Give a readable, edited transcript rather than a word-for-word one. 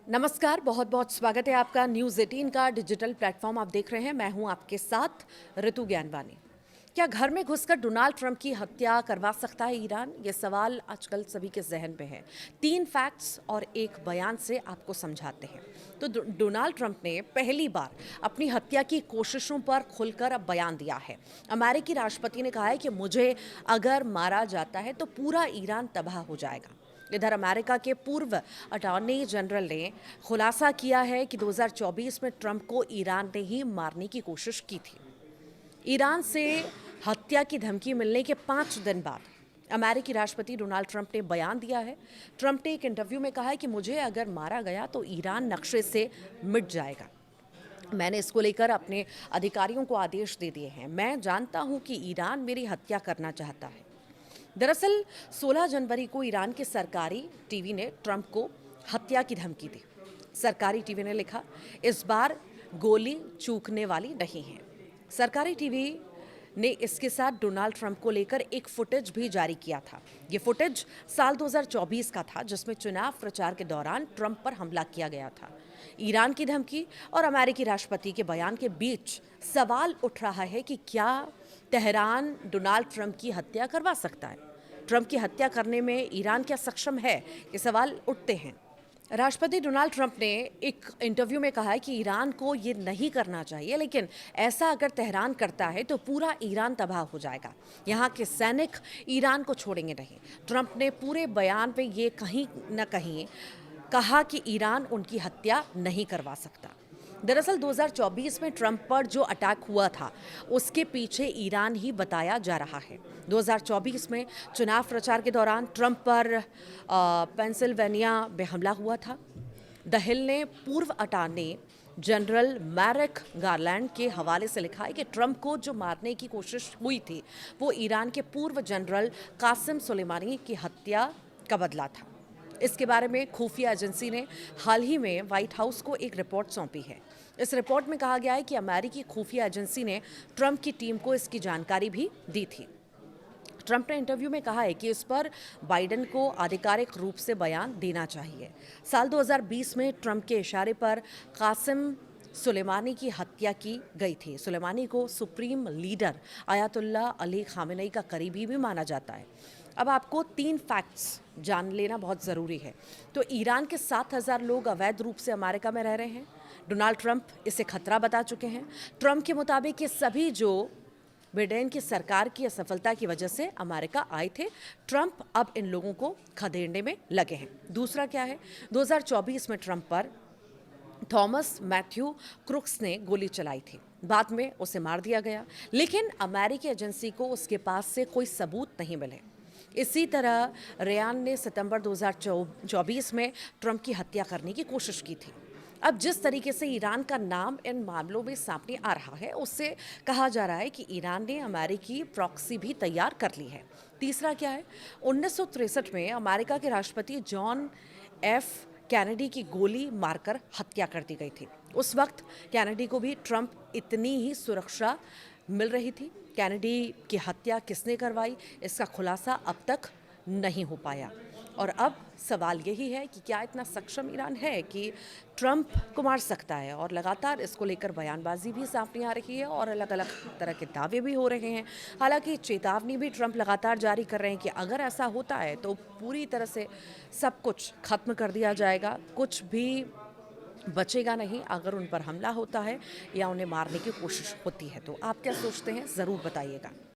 नमस्कार, बहुत बहुत स्वागत है आपका न्यूज़ 18 का डिजिटल प्लेटफॉर्म आप देख रहे हैं। मैं हूं आपके साथ ऋतु ज्ञानवानी। क्या घर में घुसकर डोनाल्ड ट्रंप की हत्या करवा सकता है ईरान? ये सवाल आजकल सभी के जहन में है। 3 फैक्ट्स और एक बयान से आपको समझाते हैं। तो डोनाल्ड ट्रंप ने पहली बार अपनी हत्या की कोशिशों पर खुलकर अब बयान दिया है। अमेरिकी राष्ट्रपति ने कहा है कि मुझे अगर मारा जाता है तो पूरा ईरान तबाह हो जाएगा। इधर अमेरिका के पूर्व अटॉर्नी जनरल ने खुलासा किया है कि 2024 में ट्रंप को ईरान ने ही मारने की कोशिश की थी। ईरान से हत्या की धमकी मिलने के 5 दिन बाद अमेरिकी राष्ट्रपति डोनाल्ड ट्रंप ने बयान दिया है। ट्रंप ने एक इंटरव्यू में कहा है कि मुझे अगर मारा गया तो ईरान नक्शे से मिट जाएगा। मैंने इसको लेकर अपने अधिकारियों को आदेश दे दिए हैं। मैं जानता हूं कि ईरान मेरी हत्या करना चाहता है। दरअसल 16 जनवरी को ईरान के सरकारी टीवी ने ट्रंप को हत्या की धमकी दी। सरकारी टीवी ने लिखा, इस बार गोली चूकने वाली नहीं है। सरकारी टीवी ने इसके साथ डोनाल्ड ट्रंप को लेकर एक फुटेज भी जारी किया था। ये फुटेज साल 2024 का था, जिसमें चुनाव प्रचार के दौरान ट्रंप पर हमला किया गया था। ईरान की धमकी और अमेरिकी राष्ट्रपति के बयान के बीच सवाल उठ रहा है कि क्या तेहरान डोनाल्ड ट्रंप की हत्या करवा सकता है? ट्रंप की हत्या करने में ईरान क्या सक्षम है? ये सवाल उठते हैं। राष्ट्रपति डोनाल्ड ट्रंप ने एक इंटरव्यू में कहा है कि ईरान को ये नहीं करना चाहिए, लेकिन ऐसा अगर तेहरान करता है तो पूरा ईरान तबाह हो जाएगा। यहाँ के सैनिक ईरान को छोड़ेंगे नहीं। ट्रंप ने पूरे बयान में ये कहीं न कहीं कहा कि ईरान उनकी हत्या नहीं करवा सकता। दरअसल 2024 में ट्रंप पर जो अटैक हुआ था उसके पीछे ईरान ही बताया जा रहा है। 2024 में चुनाव प्रचार के दौरान ट्रंप पर पेंसिल्वेनिया में हमला हुआ था। द हिल ने पूर्व अटॉर्नी जनरल मैरिक गारलैंड के हवाले से लिखा है कि ट्रंप को जो मारने की कोशिश हुई थी वो ईरान के पूर्व जनरल कासिम सुलेमानी की हत्या का बदला था। इसके बारे में खुफिया एजेंसी ने हाल ही में व्हाइट हाउस को एक रिपोर्ट सौंपी है। इस रिपोर्ट में कहा गया है कि अमेरिकी खुफिया एजेंसी ने ट्रंप की टीम को इसकी जानकारी भी दी थी। ट्रंप ने इंटरव्यू में कहा है कि इस पर बाइडेन को आधिकारिक रूप से बयान देना चाहिए। साल 2020 में ट्रंप के इशारे पर कासिम सुलेमानी की हत्या की गई थी। सुलेमानी को supreme leader Ayatollah Ali Khamenei का करीबी भी माना जाता है। अब आपको 3 फैक्ट्स जान लेना बहुत ज़रूरी है। तो ईरान के 7,000 लोग अवैध रूप से अमेरिका में रह रहे हैं। डोनाल्ड ट्रंप इसे खतरा बता चुके हैं। ट्रंप के मुताबिक ये सभी जो बिडेन की सरकार की असफलता की वजह से अमेरिका आए थे, ट्रंप अब इन लोगों को खदेड़ने में लगे हैं। दूसरा क्या है, 2024 में ट्रंप पर थॉमस मैथ्यू क्रुक्स ने गोली चलाई थी। बाद में उसे मार दिया गया, लेकिन अमेरिकी एजेंसी को उसके पास से कोई सबूत नहीं मिले। इसी तरह रेयान ने सितंबर 2024 में ट्रंप की हत्या करने की कोशिश की थी। अब जिस तरीके से ईरान का नाम इन मामलों में सामने आ रहा है, उससे कहा जा रहा है कि ईरान ने अमेरिकी प्रॉक्सी भी तैयार कर ली है। तीसरा क्या है, 1963 में अमेरिका के राष्ट्रपति जॉन एफ कैनेडी की गोली मारकर हत्या कर दी गई थी। उस वक्त कैनेडी को भी ट्रंप इतनी ही सुरक्षा मिल रही थी। कैनेडी की हत्या किसने करवाई, इसका खुलासा अब तक नहीं हो पाया। और अब सवाल यही है कि क्या इतना सक्षम ईरान है कि ट्रंप को मार सकता है? और लगातार इसको लेकर बयानबाजी भी सामने आ रही है और अलग अलग तरह के दावे भी हो रहे हैं। हालांकि चेतावनी भी ट्रंप लगातार जारी कर रहे हैं कि अगर ऐसा होता है तो पूरी तरह से सब कुछ खत्म कर दिया जाएगा, कुछ भी बचेगा नहीं अगर उन पर हमला होता है या उन्हें मारने की कोशिश होती है। तो आप क्या सोचते हैं, ज़रूर बताइएगा।